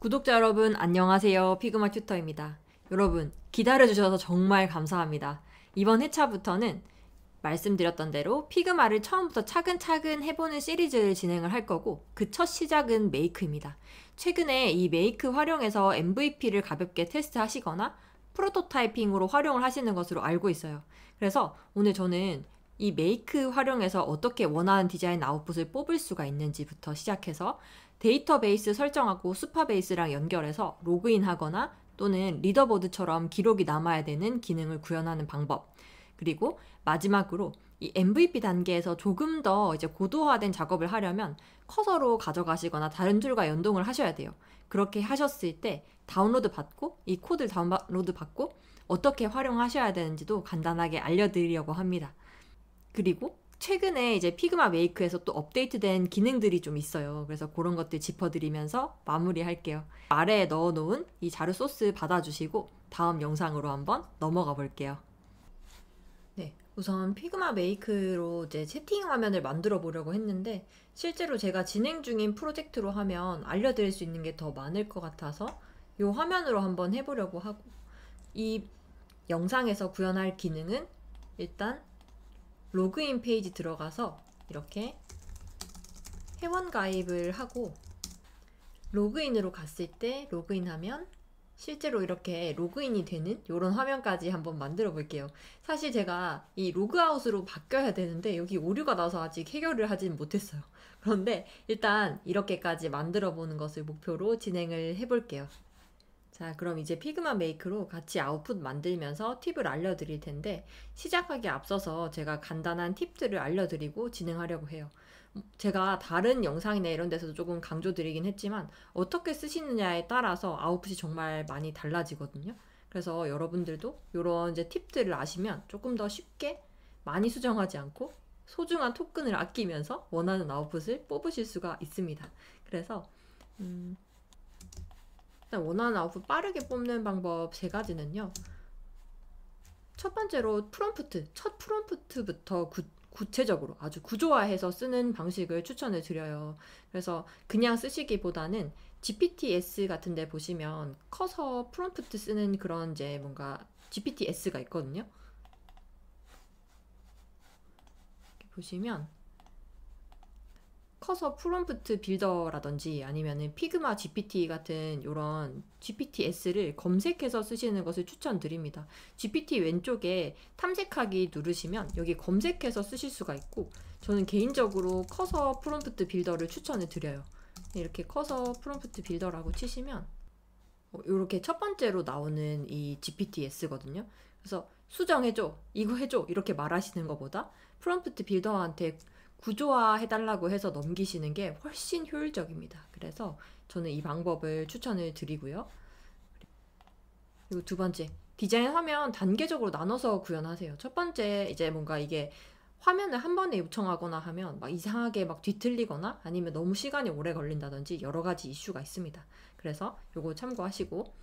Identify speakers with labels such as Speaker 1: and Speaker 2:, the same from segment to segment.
Speaker 1: 구독자 여러분 안녕하세요. 피그마 튜터입니다. 여러분 기다려주셔서 정말 감사합니다. 이번 회차부터는 말씀드렸던 대로 피그마를 처음부터 차근차근 해보는 시리즈를 진행을 할 거고 그 첫 시작은 메이크입니다. 최근에 이 메이크 활용해서 MVP를 가볍게 테스트하시거나 프로토타이핑으로 활용을 하시는 것으로 알고 있어요. 그래서 오늘 저는 이 메이크 활용해서 어떻게 원하는 디자인 아웃풋을 뽑을 수가 있는지부터 시작해서 데이터베이스 설정하고 수파베이스랑 연결해서 로그인하거나 또는 리더보드처럼 기록이 남아야 되는 기능을 구현하는 방법, 그리고 마지막으로 이 MVP 단계에서 조금 더 이제 고도화된 작업을 하려면 커서로 가져가시거나 다른 툴과 연동을 하셔야 돼요. 그렇게 하셨을 때 다운로드 받고 이 코드를 다운로드 받고 어떻게 활용하셔야 되는지도 간단하게 알려드리려고 합니다. 그리고 최근에 이제 피그마 메이크에서 또 업데이트된 기능들이 좀 있어요. 그래서 그런 것들 짚어드리면서 마무리할게요. 아래에 넣어놓은 이 자료 소스 받아주시고 다음 영상으로 한번 넘어가 볼게요. 네, 우선 피그마 메이크로 이제 채팅 화면을 만들어 보려고 했는데 실제로 제가 진행 중인 프로젝트로 하면 알려드릴 수 있는 게 더 많을 것 같아서 이 화면으로 한번 해보려고 하고, 이 영상에서 구현할 기능은 일단 로그인 페이지 들어가서 이렇게 회원 가입을 하고 로그인으로 갔을 때 로그인하면 실제로 이렇게 로그인이 되는 이런 화면까지 한번 만들어 볼게요. 사실 제가 이 로그아웃으로 바뀌어야 되는데 여기 오류가 나서 아직 해결을 하진 못했어요. 그런데 일단 이렇게까지 만들어 보는 것을 목표로 진행을 해 볼게요. 자, 그럼 이제 피그마 메이크로 같이 아웃풋 만들면서 팁을 알려드릴 텐데 시작하기 앞서서 제가 간단한 팁들을 알려드리고 진행하려고 해요. 제가 다른 영상이나 이런 데서도 조금 강조드리긴 했지만 어떻게 쓰시느냐에 따라서 아웃풋이 정말 많이 달라지거든요. 그래서 여러분들도 이런 이제 팁들을 아시면 조금 더 쉽게 많이 수정하지 않고 소중한 토큰을 아끼면서 원하는 아웃풋을 뽑으실 수가 있습니다. 그래서 일단 원하는 아웃풋 빠르게 뽑는 방법 세 가지는요. 첫 번째로 첫 프롬프트부터 구체적으로 아주 구조화해서 쓰는 방식을 추천을 드려요. 그래서 그냥 쓰시기보다는 GPT-S 같은 데 보시면 커서 프롬프트 쓰는 그런 이제 뭔가 GPT-S가 있거든요. 이렇게 보시면 커서 프롬프트 빌더라든지 아니면은 피그마 GPT 같은 이런 GPT-S를 검색해서 쓰시는 것을 추천드립니다. GPT 왼쪽에 탐색하기 누르시면 여기 검색해서 쓰실 수가 있고, 저는 개인적으로 커서 프롬프트 빌더를 추천을 드려요. 이렇게 커서 프롬프트 빌더라고 치시면 이렇게 첫 번째로 나오는 이 GPT-S거든요. 그래서 수정해줘, 이거 해줘 이렇게 말하시는 것보다 프롬프트 빌더한테 구조화 해달라고 해서 넘기시는 게 훨씬 효율적입니다. 그래서 저는 이 방법을 추천을 드리고요. 그리고 두 번째, 디자인 화면 단계적으로 나눠서 구현하세요. 첫 번째, 이제 뭔가 이게 화면을 한 번에 요청하거나 하면 막 이상하게 막 뒤틀리거나 아니면 너무 시간이 오래 걸린다든지 여러 가지 이슈가 있습니다. 그래서 요거 참고하시고,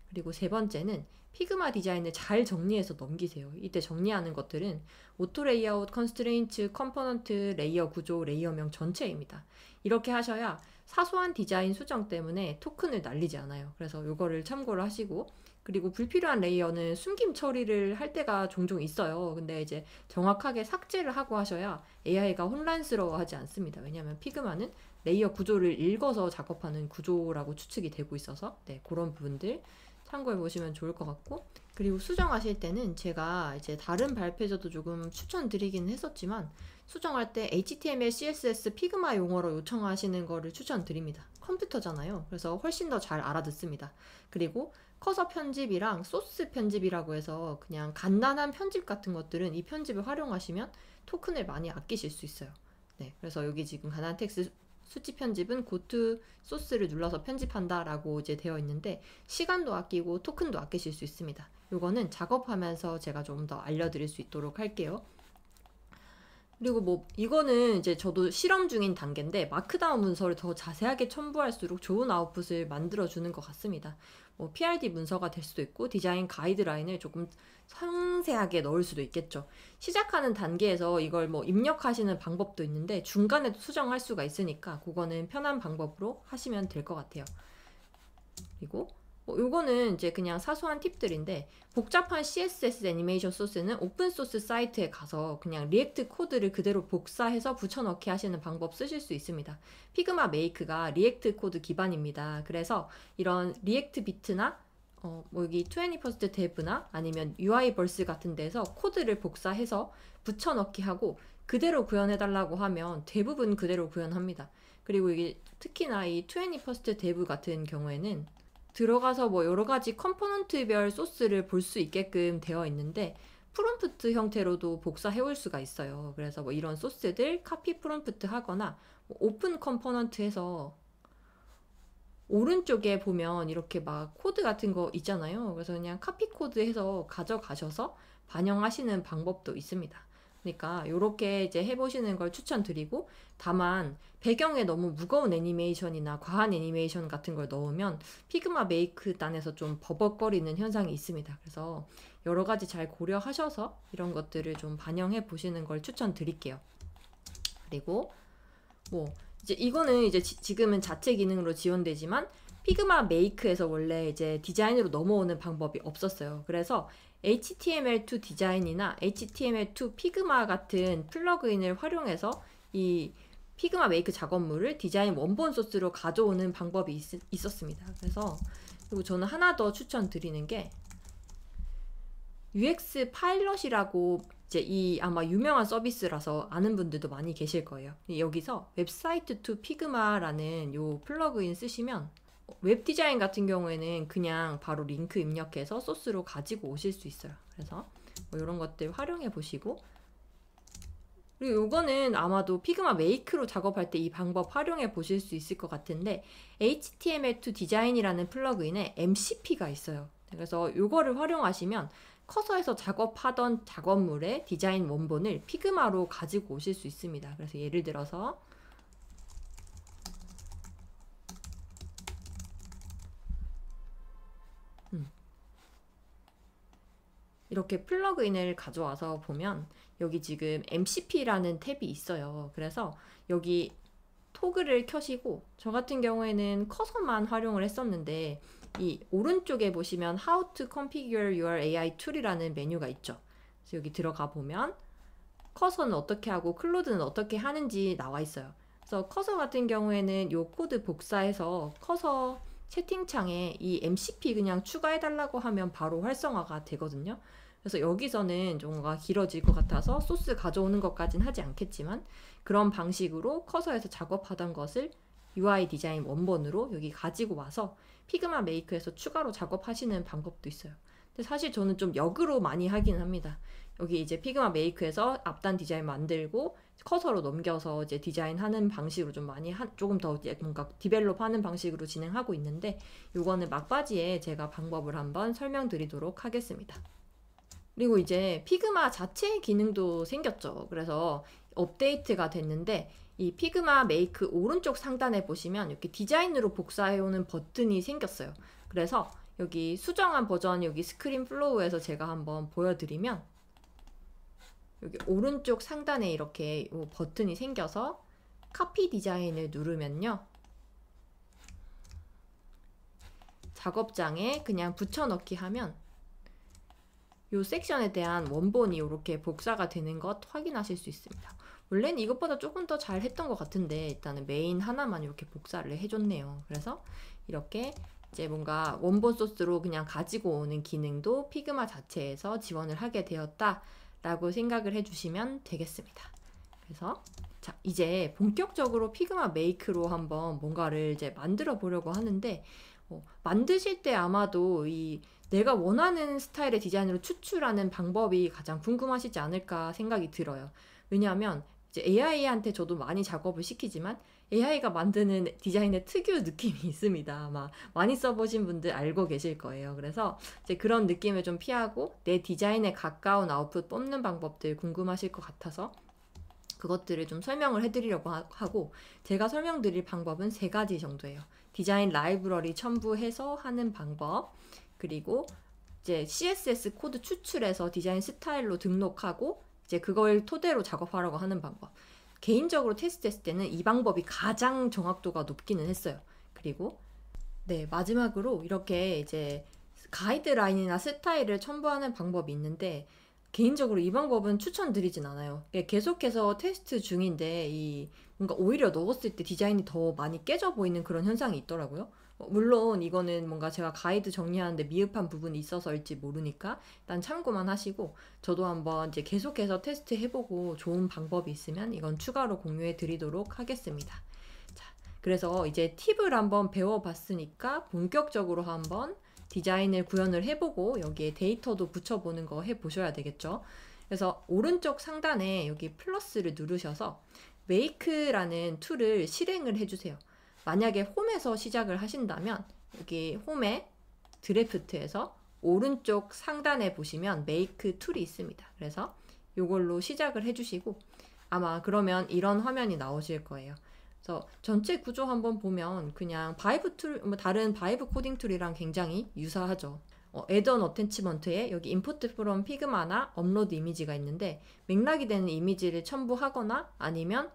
Speaker 1: 그리고 세 번째는 피그마 디자인을 잘 정리해서 넘기세요. 이때 정리하는 것들은 오토 레이아웃, 컨스트레인츠, 컴포넌트, 레이어 구조, 레이어명 전체입니다. 이렇게 하셔야 사소한 디자인 수정 때문에 토큰을 날리지 않아요. 그래서 이거를 참고를 하시고, 그리고 불필요한 레이어는 숨김 처리를 할 때가 종종 있어요. 근데 이제 정확하게 삭제를 하고 하셔야 AI가 혼란스러워하지 않습니다. 왜냐하면 피그마는 레이어 구조를 읽어서 작업하는 구조라고 추측이 되고 있어서 그런 부분들 참고해 보시면 좋을 것 같고, 그리고 수정하실 때는 제가 이제 다른 발표에서도 조금 추천드리긴 했었지만 수정할 때 HTML, CSS, 피그마 용어로 요청하시는 거를 추천드립니다. 컴퓨터잖아요. 그래서 훨씬 더 잘 알아듣습니다. 그리고 커서 편집이랑 소스 편집이라고 해서 그냥 간단한 편집 같은 것들은 이 편집을 활용하시면 토큰을 많이 아끼실 수 있어요. 네, 그래서 여기 지금 간단한 텍스트 수치 편집은 고투 소스를 눌러서 편집한다 라고 이제 되어 있는데 시간도 아끼고 토큰도 아끼실 수 있습니다. 요거는 작업하면서 제가 좀 더 알려드릴 수 있도록 할게요. 그리고 뭐 이거는 이제 저도 실험 중인 단계인데 마크다운 문서를 더 자세하게 첨부할수록 좋은 아웃풋을 만들어주는 것 같습니다. 뭐 PRD 문서가 될 수도 있고 디자인 가이드라인을 조금 상세하게 넣을 수도 있겠죠. 시작하는 단계에서 이걸 뭐 입력하시는 방법도 있는데 중간에도 수정할 수가 있으니까 그거는 편한 방법으로 하시면 될 것 같아요. 그리고 요거는 이제 그냥 사소한 팁들인데, 복잡한 CSS 애니메이션 소스는 오픈소스 사이트에 가서 그냥 리액트 코드를 그대로 복사해서 붙여넣기 하시는 방법 쓰실 수 있습니다. 피그마 메이크가 리액트 코드 기반입니다. 그래서 이런 리액트 비트나 여기 21st dev나 아니면 UI 벌스 같은 데서 코드를 복사해서 붙여넣기 하고 그대로 구현해달라고 하면 대부분 그대로 구현합니다. 그리고 이게 특히나 이 21st dev 같은 경우에는 들어가서 여러 가지 컴포넌트별 소스를 볼 수 있게끔 되어 있는데, 프롬프트 형태로도 복사해 올 수가 있어요. 그래서 이런 소스들 카피 프롬프트 하거나 오픈 컴포넌트에서 오른쪽에 보면 이렇게 막 코드 같은 거 있잖아요. 그래서 그냥 카피 코드 해서 가져가셔서 반영하시는 방법도 있습니다. 그러니까 이렇게 이제 해보시는 걸 추천드리고, 다만 배경에 너무 무거운 애니메이션이나 과한 애니메이션 같은 걸 넣으면 피그마 메이크 단에서 좀 버벅거리는 현상이 있습니다. 그래서 여러 가지 잘 고려하셔서 이런 것들을 좀 반영해 보시는 걸 추천드릴게요. 그리고 이제 이거는 이제 지금은 자체 기능으로 지원되지만 피그마 메이크에서 원래 이제 디자인으로 넘어오는 방법이 없었어요. 그래서 HTML2 디자인이나 HTML2 피그마 같은 플러그인을 활용해서 이 피그마 메이크 작업물을 디자인 원본 소스로 가져오는 방법이 있었습니다. 그리고 저는 하나 더 추천드리는 게 UX 파일럿이라고, 이제 이 아마 유명한 서비스라서 아는 분들도 많이 계실 거예요. 여기서 웹사이트 투 피그마라는 요 플러그인 쓰시면 웹 디자인 같은 경우에는 그냥 바로 링크 입력해서 소스로 가지고 오실 수 있어요. 그래서 이런 것들 활용해 보시고, 그리고 요거는 아마도 피그마 메이크로 작업할 때 이 방법 활용해 보실 수 있을 것 같은데, HTML2 디자인이라는 플러그인에 MCP가 있어요. 그래서 요거를 활용하시면 커서에서 작업하던 작업물의 디자인 원본을 피그마로 가지고 오실 수 있습니다. 그래서 예를 들어서 이렇게 플러그인을 가져와서 보면 여기 지금 MCP라는 탭이 있어요. 그래서 여기 토글을 켜시고, 저 같은 경우에는 커서만 활용을 했었는데, 이 오른쪽에 보시면 How to configure your AI tool이라는 메뉴가 있죠. 그래서 여기 들어가 보면 커서는 어떻게 하고 클로드는 어떻게 하는지 나와 있어요. 그래서 커서 같은 경우에는 이 코드 복사해서 커서 채팅창에 이 MCP 그냥 추가해달라고 하면 바로 활성화가 되거든요. 그래서 여기서는 좀 뭔가 길어질 것 같아서 소스 가져오는 것까진 하지 않겠지만, 그런 방식으로 커서에서 작업하던 것을 UI 디자인 원본으로 여기 가지고 와서 피그마 메이크에서 추가로 작업하시는 방법도 있어요. 근데 사실 저는 좀 역으로 많이 하긴 합니다. 여기 이제 피그마 메이크에서 앞단 디자인 만들고 커서로 넘겨서 이제 디자인하는 방식으로 좀 많이 조금 더 이제 뭔가 디벨롭하는 방식으로 진행하고 있는데, 요거는 막바지에 제가 방법을 한번 설명드리도록 하겠습니다. 그리고 이제 피그마 자체 기능도 생겼죠. 그래서 업데이트가 됐는데, 이 피그마 메이크 오른쪽 상단에 보시면 이렇게 디자인으로 복사해오는 버튼이 생겼어요. 그래서 여기 수정한 버전, 여기 스크린 플로우에서 제가 한번 보여드리면, 여기 오른쪽 상단에 이렇게 버튼이 생겨서 카피 디자인을 누르면요, 작업장에 그냥 붙여넣기 하면 이 섹션에 대한 원본이 이렇게 복사가 되는 것 확인하실 수 있습니다. 원래는 이것보다 조금 더 잘 했던 것 같은데 일단은 메인 하나만 이렇게 복사를 해줬네요. 그래서 이렇게 이제 뭔가 원본 소스로 그냥 가지고 오는 기능도 피그마 자체에서 지원을 하게 되었다라고 생각을 해주시면 되겠습니다. 그래서 자, 이제 본격적으로 피그마 메이크로 한번 뭔가를 이제 만들어 보려고 하는데, 만드실 때 아마도 이 내가 원하는 스타일의 디자인으로 추출하는 방법이 가장 궁금하시지 않을까 생각이 들어요. 왜냐하면 이제 AI한테 저도 많이 작업을 시키지만 AI가 만드는 디자인의 특유 느낌이 있습니다. 아마 많이 써보신 분들 알고 계실 거예요. 그래서 이제 그런 느낌을 좀 피하고 내 디자인에 가까운 아웃풋 뽑는 방법들 궁금하실 것 같아서 그것들을 좀 설명을 해드리려고 하고, 제가 설명드릴 방법은 3가지 정도예요. 디자인 라이브러리 첨부해서 하는 방법, 그리고 이제 CSS 코드 추출해서 디자인 스타일로 등록하고 이제 그걸 토대로 작업하라고 하는 방법. 개인적으로 테스트했을 때는 이 방법이 가장 정확도가 높기는 했어요. 그리고 네, 마지막으로 이렇게 이제 가이드라인이나 스타일을 첨부하는 방법이 있는데 개인적으로 이 방법은 추천드리진 않아요. 계속해서 테스트 중인데 뭔가 오히려 넣었을 때 디자인이 더 많이 깨져 보이는 그런 현상이 있더라고요. 물론 이거는 뭔가 제가 가이드 정리하는데 미흡한 부분이 있어서일지 모르니까 일단 참고만 하시고 저도 한번 이제 계속해서 테스트 해보고 좋은 방법이 있으면 이건 추가로 공유해 드리도록 하겠습니다. 그래서 이제 팁을 한번 배워봤으니까 본격적으로 한번 디자인을 구현을 해보고 여기에 데이터도 붙여보는 거 해보셔야 되겠죠. 그래서 오른쪽 상단에 여기 플러스를 누르셔서 메이크라는 툴을 실행을 해주세요. 만약에 홈에서 시작을 하신다면 여기 홈에 드래프트에서 오른쪽 상단에 보시면 메이크 툴이 있습니다. 그래서 이걸로 시작을 해주시고 아마 그러면 이런 화면이 나오실 거예요. 그래서 전체 구조 한번 보면 그냥 바이브 툴, 다른 바이브 코딩 툴이랑 굉장히 유사하죠. 애드온 어태치먼트에 여기 임포트 프롬 피그마나 업로드 이미지가 있는데 맥락이 되는 이미지를 첨부하거나 아니면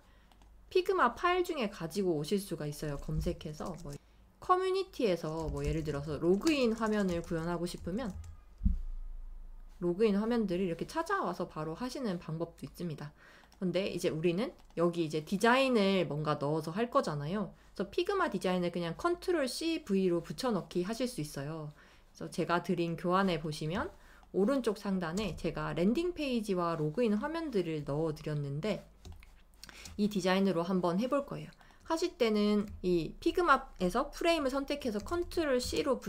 Speaker 1: 피그마 파일 중에 가지고 오실 수가 있어요. 검색해서 커뮤니티에서 예를 들어서 로그인 화면을 구현하고 싶으면 로그인 화면들을 이렇게 찾아와서 바로 하시는 방법도 있습니다. 근데 이제 우리는 여기 이제 디자인을 뭔가 넣어서 할 거잖아요. 그래서 피그마 디자인을 그냥 컨트롤 C, V로 붙여넣기 하실 수 있어요. 그래서 제가 드린 교환에 보시면 오른쪽 상단에 제가 랜딩 페이지와 로그인 화면들을 넣어 드렸는데 이 디자인으로 한번 해볼 거예요. 하실 때는 이 피그마에서 프레임을 선택해서 컨트롤 C로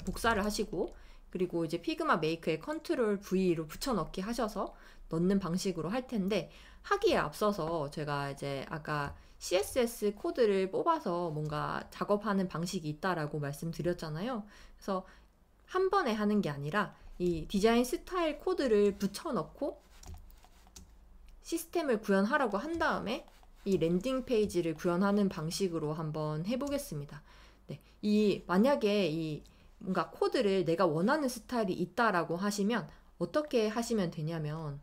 Speaker 1: 복사를 하시고 그리고 이제 피그마 메이크에 컨트롤 V로 붙여넣기 하셔서 넣는 방식으로 할 텐데 하기에 앞서서 제가 이제 아까 CSS 코드를 뽑아서 뭔가 작업하는 방식이 있다라고 말씀드렸잖아요. 그래서 한 번에 하는 게 아니라 이 디자인 스타일 코드를 붙여넣고 시스템을 구현하라고 한 다음에 이 랜딩 페이지를 구현하는 방식으로 한번 해보겠습니다. 네, 만약에 뭔가 코드를 내가 원하는 스타일이 있다라고 하시면 어떻게 하시면 되냐면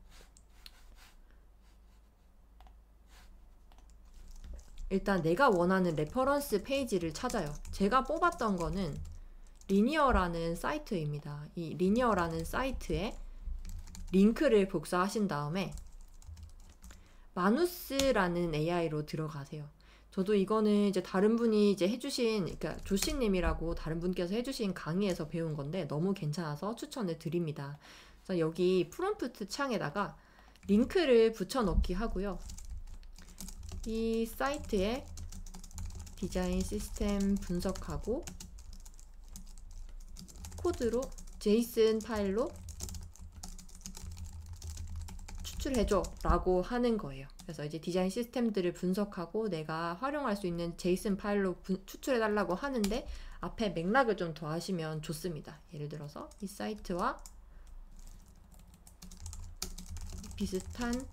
Speaker 1: 일단 내가 원하는 레퍼런스 페이지를 찾아요. 제가 뽑았던 거는 리니어라는 사이트입니다. 이 리니어라는 사이트에 링크를 복사하신 다음에 마누스라는 AI로 들어가세요. 저도 이거는 이제 다른 분이 이제 그러니까 조씨님이라고 다른 분께서 해주신 강의에서 배운 건데 너무 괜찮아서 추천을 드립니다. 그래서 여기 프롬프트 창에다가 링크를 붙여넣기 하고요. 이 사이트에 디자인 시스템 분석하고 코드로 제이슨 파일로 추출해줘 라고 하는 거예요. 그래서 이제 디자인 시스템들을 분석하고 내가 활용할 수 있는 제이슨 파일로 추출해 달라고 하는데 앞에 맥락을 좀 더하시면 좋습니다. 예를 들어서 이 사이트와 비슷한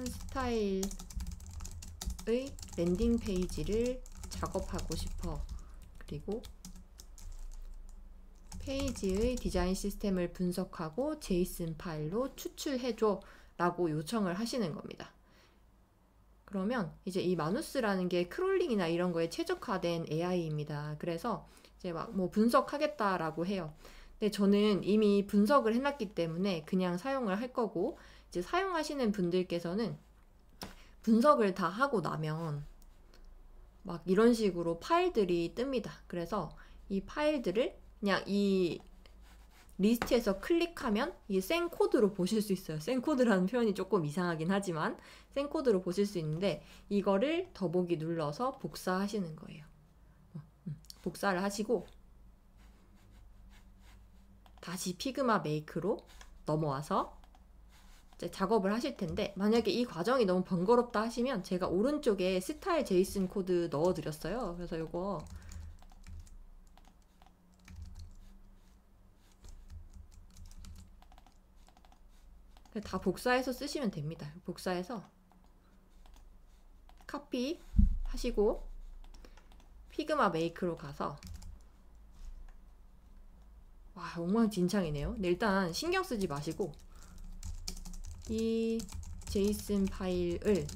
Speaker 1: 스타일의 랜딩 페이지를 작업하고 싶어. 그리고 페이지의 디자인 시스템을 분석하고 제이슨 파일로 추출해줘 라고 요청을 하시는 겁니다. 그러면 이제 이 마누스라는 게 크롤링이나 이런 거에 최적화된 AI입니다. 그래서 이제 막 분석하겠다라고 해요. 근데 저는 이미 분석을 해놨기 때문에 그냥 사용을 할 거고 이제 사용하시는 분들께서는 분석을 다 하고 나면 막 이런 식으로 파일들이 뜹니다. 그래서 이 파일들을 그냥 이 리스트에서 클릭하면 이 생코드로 보실 수 있어요. 생코드라는 표현이 조금 이상하긴 하지만 생코드로 보실 수 있는데 이거를 더보기 눌러서 복사하시는 거예요. 복사를 하시고 다시 피그마 메이크로 넘어와서 이제 작업을 하실 텐데 만약에 이 과정이 너무 번거롭다 하시면 제가 오른쪽에 스타일 제이슨 코드 넣어드렸어요. 그래서 이거 다 복사해서 쓰시면 됩니다. 복사해서 카피 하시고 피그마 메이크로 가서 와 엉망진창이네요. 근데 일단 신경 쓰지 마시고 이 제이슨 파일을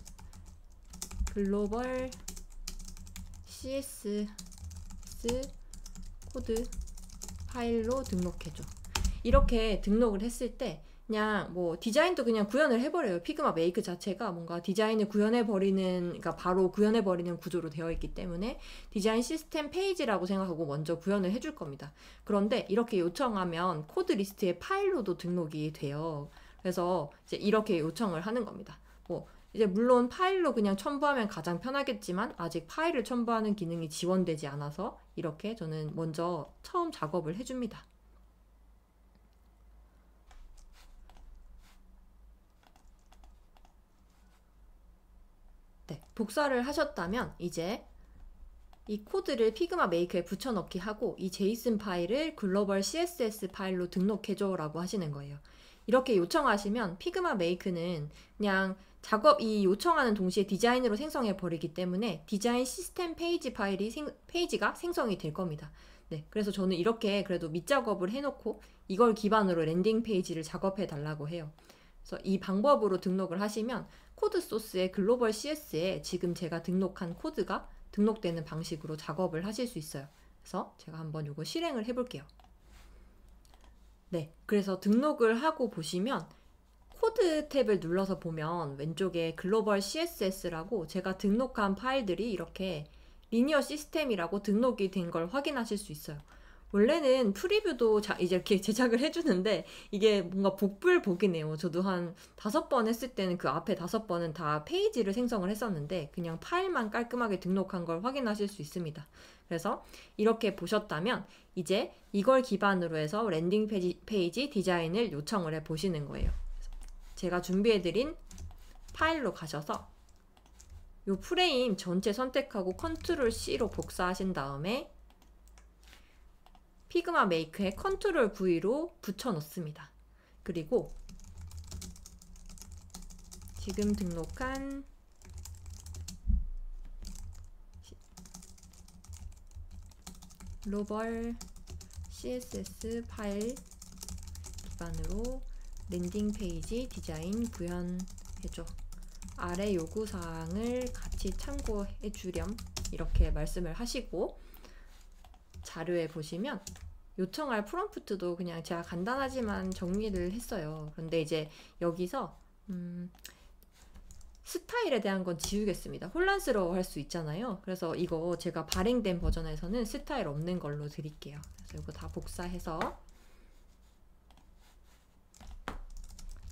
Speaker 1: 글로벌 CSS 코드 파일로 등록해줘. 이렇게 등록을 했을 때 그냥 뭐 디자인도 그냥 구현을 해버려요. 피그마 메이크 자체가 뭔가 디자인을 구현해버리는, 그러니까 바로 구현해버리는 구조로 되어 있기 때문에 디자인 시스템 페이지라고 생각하고 먼저 구현을 해줄 겁니다. 그런데 이렇게 요청하면 코드 리스트의 파일로도 등록이 돼요. 그래서 이제 이렇게 요청을 하는 겁니다. 뭐 이제 물론 파일로 그냥 첨부하면 가장 편하겠지만 아직 파일을 첨부하는 기능이 지원되지 않아서 이렇게 저는 먼저 처음 작업을 해줍니다. 네, 복사를 하셨다면 이제 이 코드를 피그마 메이크에 붙여넣기 하고 이 제이슨 파일을 글로벌 CSS 파일로 등록해줘 라고 하시는 거예요. 이렇게 요청하시면 피그마 메이크는 그냥 이 요청하는 동시에 디자인으로 생성해 버리기 때문에 디자인 시스템 페이지 페이지가 생성이 될 겁니다. 네, 그래서 저는 이렇게 그래도 밑작업을 해놓고 이걸 기반으로 랜딩 페이지를 작업해 달라고 해요. 그래서 이 방법으로 등록을 하시면 코드 소스의 글로벌 CS에 지금 제가 등록한 코드가 등록되는 방식으로 작업을 하실 수 있어요. 그래서 제가 한번 이거 실행을 해볼게요. 네, 그래서 등록을 하고 보시면 코드 탭을 눌러서 보면 왼쪽에 글로벌 CSS라고 제가 등록한 파일들이 이렇게 리니어 시스템이라고 등록이 된 걸 확인하실 수 있어요. 원래는 프리뷰도 이제 이렇게 제작을 해주는데 이게 뭔가 복불복이네요. 저도 한 5번 했을 때는 그 앞에 5번은 다 페이지를 생성을 했었는데 그냥 파일만 깔끔하게 등록한 걸 확인하실 수 있습니다. 그래서 이렇게 보셨다면 이제 이걸 기반으로 해서 랜딩 페이지 디자인을 요청을 해 보시는 거예요. 제가 준비해드린 파일로 가셔서 이 프레임 전체 선택하고 컨트롤 C로 복사하신 다음에 피그마 메이크에 컨트롤 V로 붙여 넣습니다. 그리고 지금 등록한 글로벌 CSS 파일 기반으로 랜딩 페이지 디자인 구현해줘. 아래 요구사항을 같이 참고해 주렴. 이렇게 말씀을 하시고 자료에 보시면 요청할 프롬프트도 그냥 제가 간단하지만 정리를 했어요. 그런데 이제 여기서 스타일에 대한 건 지우겠습니다. 혼란스러워 할 수 있잖아요. 그래서 이거 제가 발행된 버전에서는 스타일 없는 걸로 드릴게요. 그래서 이거 다 복사해서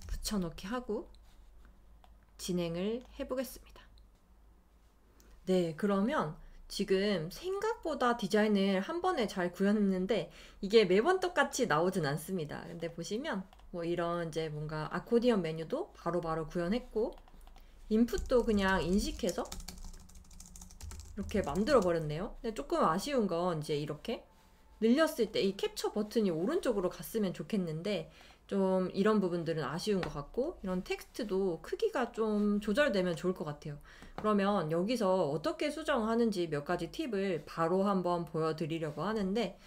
Speaker 1: 붙여넣기 하고 진행을 해보겠습니다. 네, 그러면 지금 생각보다 디자인을 한 번에 잘 구현했는데 이게 매번 똑같이 나오진 않습니다. 근데 보시면 뭐 이런 이제 뭔가 아코디언 메뉴도 바로바로 구현했고 인풋도 그냥 인식해서 이렇게 만들어 버렸네요. 근데 조금 아쉬운 건 이제 이렇게 늘렸을 때 이 캡처 버튼이 오른쪽으로 갔으면 좋겠는데 좀 이런 부분들은 아쉬운 것 같고 이런 텍스트도 크기가 좀 조절되면 좋을 것 같아요. 그러면 여기서 어떻게 수정하는지 몇 가지 팁을 바로 한번 보여드리려고 하는데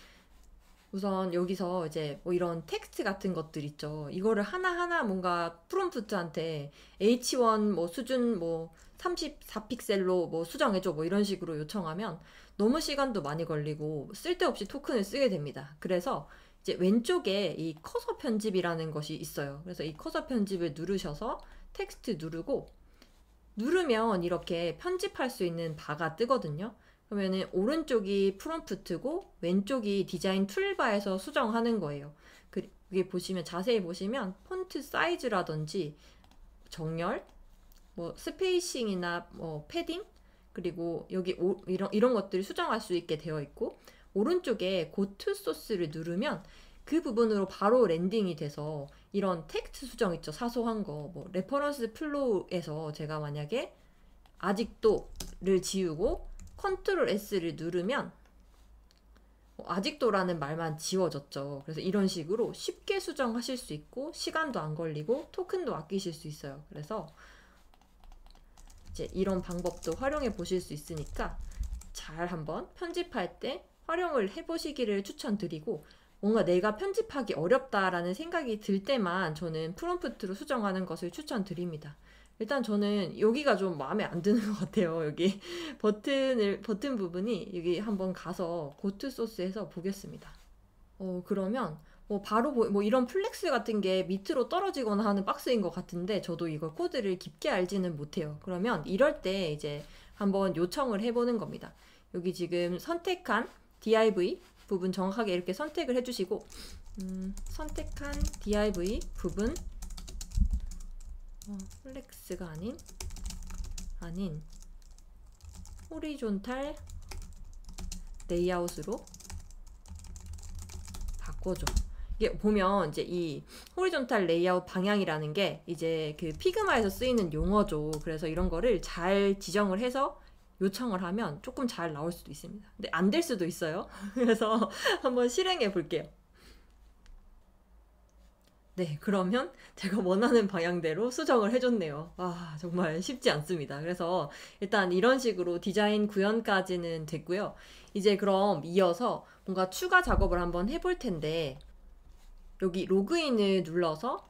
Speaker 1: 우선 여기서 이제 뭐 이런 텍스트 같은 것들 있죠. 이거를 하나하나 뭔가 프롬프트한테 H1 뭐 수준 뭐 34픽셀로 뭐 수정해줘 뭐 이런 식으로 요청하면 너무 시간도 많이 걸리고 쓸데없이 토큰을 쓰게 됩니다. 그래서 이제 왼쪽에 이 커서 편집이라는 것이 있어요. 그래서 이 커서 편집을 누르셔서 텍스트 누르고 누르면 이렇게 편집할 수 있는 바가 뜨거든요. 그러면은 오른쪽이 프롬프트고 왼쪽이 디자인 툴바에서 수정하는 거예요. 그게 보시면 자세히 보시면 폰트 사이즈라든지 정렬, 뭐 스페이싱이나 뭐 패딩 그리고 여기 이런 것들을 수정할 수 있게 되어 있고 오른쪽에 고트 소스를 누르면 그 부분으로 바로 랜딩이 돼서 이런 텍스트 수정 있죠. 사소한 거 뭐 레퍼런스 플로우에서 제가 만약에 아직도를 지우고 컨트롤 S를 누르면 아직도라는 말만 지워졌죠. 그래서 이런 식으로 쉽게 수정하실 수 있고 시간도 안 걸리고 토큰도 아끼실 수 있어요. 그래서 이제 이런 방법도 활용해 보실 수 있으니까 잘 한번 편집할 때 활용을 해보시기를 추천드리고 뭔가 내가 편집하기 어렵다라는 생각이 들 때만 저는 프롬프트로 수정하는 것을 추천드립니다. 일단 저는 여기가 좀 마음에 안 드는 것 같아요. 여기 버튼 부분이 여기 한번 가서 고트 소스에서 보겠습니다. 그러면 뭐 바로 뭐 이런 플렉스 같은 게 밑으로 떨어지거나 하는 박스인 것 같은데 저도 이걸 코드를 깊게 알지는 못해요. 그러면 이럴 때 이제 한번 요청을 해보는 겁니다. 여기 지금 선택한 div 부분 정확하게 이렇게 선택을 해주시고 선택한 div 부분 플렉스가 아닌 호리존탈 레이아웃으로 바꿔줘. 이게 보면 이제 이 호리존탈 레이아웃 방향이라는 게 이제 그 피그마에서 쓰이는 용어죠. 그래서 이런 거를 잘 지정을 해서 요청을 하면 조금 잘 나올 수도 있습니다. 근데 안 될 수도 있어요. 그래서 한번 실행해 볼게요. 네, 그러면 제가 원하는 방향대로 수정을 해줬네요. 정말 쉽지 않습니다. 그래서 일단 이런 식으로 디자인 구현까지는 됐고요. 이제 그럼 이어서 뭔가 추가 작업을 한번 해볼 텐데 여기 로그인을 눌러서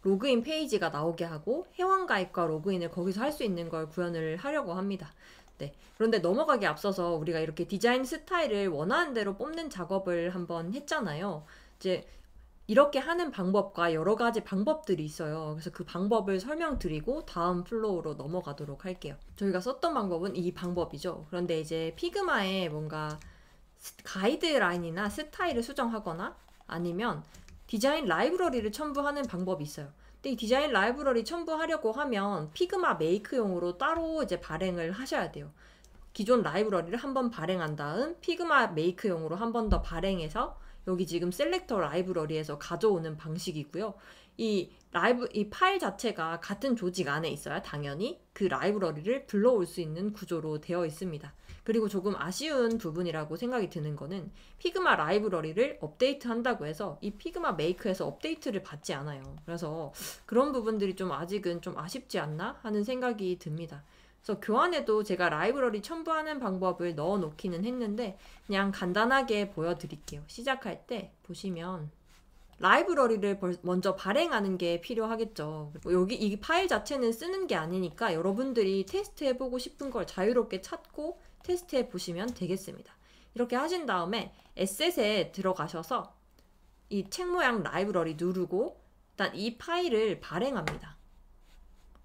Speaker 1: 로그인 페이지가 나오게 하고 회원가입과 로그인을 거기서 할 수 있는 걸 구현을 하려고 합니다. 네, 그런데 넘어가기 앞서서 우리가 이렇게 디자인 스타일을 원하는 대로 뽑는 작업을 한번 했잖아요. 이제 이렇게 하는 방법과 여러 가지 방법들이 있어요. 그래서 그 방법을 설명드리고 다음 플로우로 넘어가도록 할게요. 저희가 썼던 방법은 이 방법이죠. 그런데 이제 피그마에 뭔가 가이드라인이나 스타일을 수정하거나 아니면 디자인 라이브러리를 첨부하는 방법이 있어요. 근데 이 디자인 라이브러리 첨부하려고 하면 피그마 메이크용으로 따로 이제 발행을 하셔야 돼요. 기존 라이브러리를 한번 발행한 다음 피그마 메이크용으로 한 번 더 발행해서 여기 지금 셀렉터 라이브러리에서 가져오는 방식이고요. 이 파일 자체가 같은 조직 안에 있어야 당연히 그 라이브러리를 불러올 수 있는 구조로 되어 있습니다. 그리고 조금 아쉬운 부분이라고 생각이 드는 거는 피그마 라이브러리를 업데이트 한다고 해서 이 피그마 메이크에서 업데이트를 받지 않아요. 그래서 그런 부분들이 좀 아직은 좀 아쉽지 않나 하는 생각이 듭니다. 그래서 교환에도 제가 라이브러리 첨부하는 방법을 넣어 놓기는 했는데 그냥 간단하게 보여드릴게요. 시작할 때 보시면 라이브러리를 먼저 발행하는 게 필요하겠죠. 여기 이 파일 자체는 쓰는 게 아니니까 여러분들이 테스트해보고 싶은 걸 자유롭게 찾고 테스트해 보시면 되겠습니다. 이렇게 하신 다음에 에셋에 들어가셔서 이 책 모양 라이브러리 누르고 일단 이 파일을 발행합니다.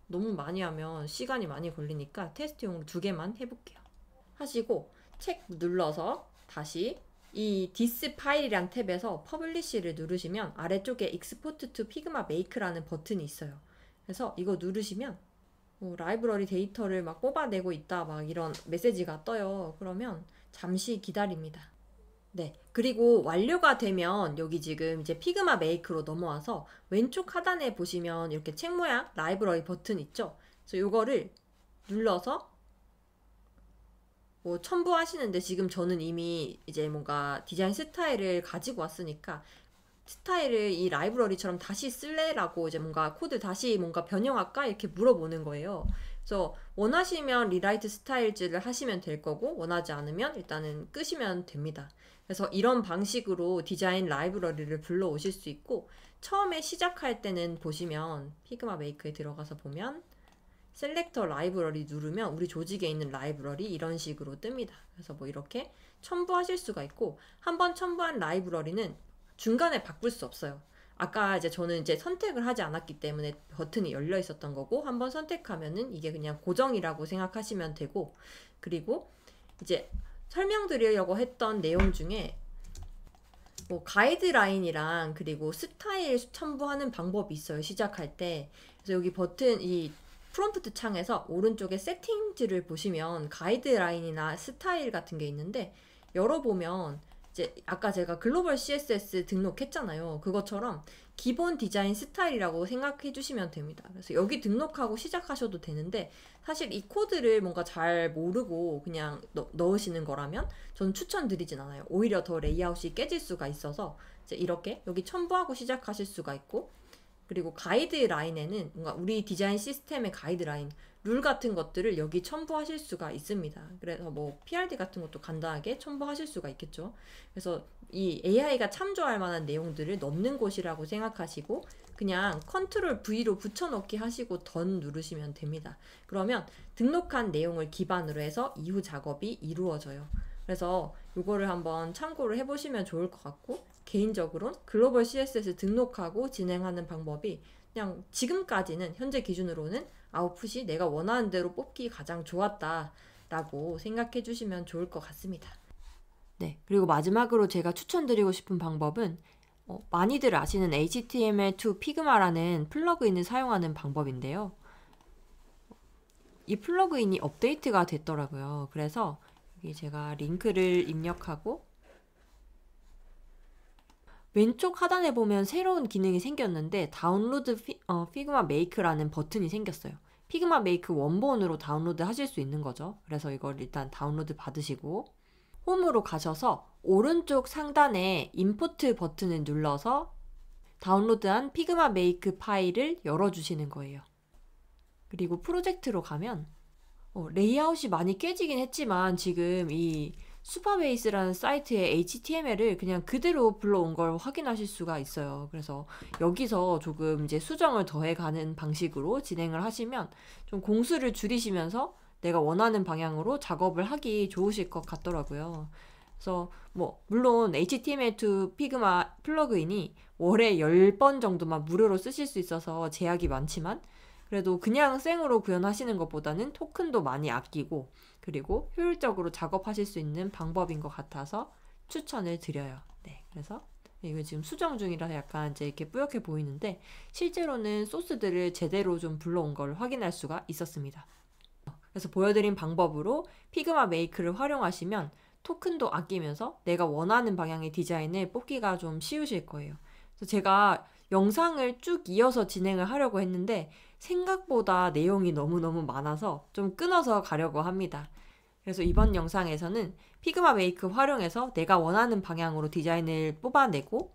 Speaker 1: 너무 많이 하면 시간이 많이 걸리니까 테스트용으로 2개만 해볼게요. 하시고 책 눌러서 다시 이 this 파일이란 탭에서 퍼블리시를 누르시면 아래쪽에 export to figma make라는 버튼이 있어요. 그래서 이거 누르시면 라이브러리 데이터를 막 뽑아내고 있다 막 이런 메시지가 떠요. 그러면 잠시 기다립니다. 네, 그리고 완료가 되면 여기 지금 이제 피그마 메이크로 넘어와서 왼쪽 하단에 보시면 이렇게 책 모양 라이브러리 버튼 있죠? 그래서 이거를 눌러서 뭐 첨부하시는데 지금 저는 이미 이제 뭔가 디자인 스타일을 가지고 왔으니까 스타일을 이 라이브러리처럼 다시 쓸래라고 이제 뭔가 코드 다시 뭔가 변형할까 이렇게 물어보는 거예요. 그래서 원하시면 리라이트 스타일즈를 하시면 될 거고 원하지 않으면 일단은 끄시면 됩니다. 그래서 이런 방식으로 디자인 라이브러리를 불러오실 수 있고 처음에 시작할 때는 보시면 피그마 메이크에 들어가서 보면 셀렉터 라이브러리 누르면 우리 조직에 있는 라이브러리 이런 식으로 뜹니다. 그래서 뭐 이렇게 첨부하실 수가 있고 한번 첨부한 라이브러리는 중간에 바꿀 수 없어요. 아까 이제 저는 이제 선택을 하지 않았기 때문에 버튼이 열려 있었던 거고 한번 선택하면은 이게 그냥 고정이라고 생각하시면 되고 그리고 이제 설명드리려고 했던 내용 중에 뭐 가이드라인이랑 그리고 스타일 첨부하는 방법이 있어요. 시작할 때. 그래서 여기 버튼 이 프롬프트 창에서 오른쪽에 세팅즈를 보시면 가이드라인이나 스타일 같은 게 있는데 열어보면 이제 아까 제가 글로벌 CSS 등록했잖아요. 그것처럼 기본 디자인 스타일이라고 생각해 주시면 됩니다. 그래서 여기 등록하고 시작하셔도 되는데 사실 이 코드를 뭔가 잘 모르고 그냥 넣으시는 거라면 저는 추천드리진 않아요. 오히려 더 레이아웃이 깨질 수가 있어서 이제 이렇게 여기 첨부하고 시작하실 수가 있고 그리고 가이드라인에는 뭔가 우리 디자인 시스템의 가이드라인 룰 같은 것들을 여기 첨부하실 수가 있습니다. 그래서 뭐 PRD 같은 것도 간단하게 첨부하실 수가 있겠죠. 그래서 이 AI가 참조할 만한 내용들을 넣는 곳이라고 생각하시고 그냥 컨트롤 V로 붙여넣기 하시고 던 누르시면 됩니다. 그러면 등록한 내용을 기반으로 해서 이후 작업이 이루어져요. 그래서 이거를 한번 참고를 해보시면 좋을 것 같고, 개인적으로는 글로벌 CSS 등록하고 진행하는 방법이 그냥 지금까지는 현재 기준으로는 아웃풋이 내가 원하는 대로 뽑기 가장 좋았다라고 생각해 주시면 좋을 것 같습니다. 네, 그리고 마지막으로 제가 추천드리고 싶은 방법은 많이들 아시는 HTML2 피그마라는 플러그인을 사용하는 방법인데요. 이 플러그인이 업데이트가 됐더라고요. 그래서 여기 제가 링크를 입력하고 왼쪽 하단에 보면 새로운 기능이 생겼는데 다운로드 피그마 메이크라는 버튼이 생겼어요. 피그마 메이크 원본으로 다운로드 하실 수 있는 거죠. 그래서 이걸 일단 다운로드 받으시고 홈으로 가셔서 오른쪽 상단에 임포트 버튼을 눌러서 다운로드한 피그마 메이크 파일을 열어주시는 거예요. 그리고 프로젝트로 가면 레이아웃이 많이 깨지긴 했지만 지금 이 슈퍼베이스라는 사이트의 HTML을 그냥 그대로 불러온 걸 확인하실 수가 있어요. 그래서 여기서 조금 이제 수정을 더해가는 방식으로 진행을 하시면 좀 공수를 줄이시면서 내가 원하는 방향으로 작업을 하기 좋으실 것 같더라고요. 그래서 뭐 물론 HTML2 피그마 플러그인이 월에 10번 정도만 무료로 쓰실 수 있어서 제약이 많지만 그래도 그냥 생으로 구현하시는 것보다는 토큰도 많이 아끼고 그리고 효율적으로 작업하실 수 있는 방법인 것 같아서 추천을 드려요. 네, 그래서 이거 지금 수정 중이라서 약간 이제 이렇게 뿌옇게 보이는데 실제로는 소스들을 제대로 좀 불러온 걸 확인할 수가 있었습니다. 그래서 보여드린 방법으로 피그마 메이크를 활용하시면 토큰도 아끼면서 내가 원하는 방향의 디자인을 뽑기가 좀 쉬우실 거예요. 그래서 제가 영상을 쭉 이어서 진행을 하려고 했는데 생각보다 내용이 너무너무 많아서 좀 끊어서 가려고 합니다. 그래서 이번 영상에서는 피그마 메이크 활용해서 내가 원하는 방향으로 디자인을 뽑아내고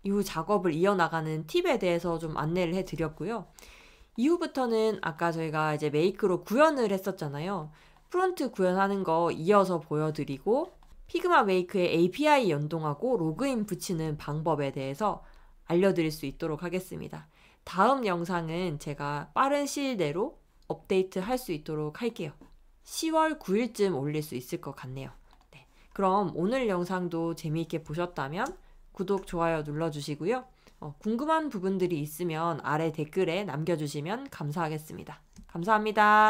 Speaker 1: 이후 작업을 이어나가는 팁에 대해서 좀 안내를 해드렸고요. 이후부터는 아까 저희가 이제 메이크로 구현을 했었잖아요. 프론트 구현하는 거 이어서 보여드리고 피그마 메이크의 API 연동하고 로그인 붙이는 방법에 대해서 알려드릴 수 있도록 하겠습니다. 다음 영상은 제가 빠른 시일 내로 업데이트 할 수 있도록 할게요. 10월 9일쯤 올릴 수 있을 것 같네요. 네, 그럼 오늘 영상도 재미있게 보셨다면 구독, 좋아요 눌러주시고요. 궁금한 부분들이 있으면 아래 댓글에 남겨주시면 감사하겠습니다. 감사합니다.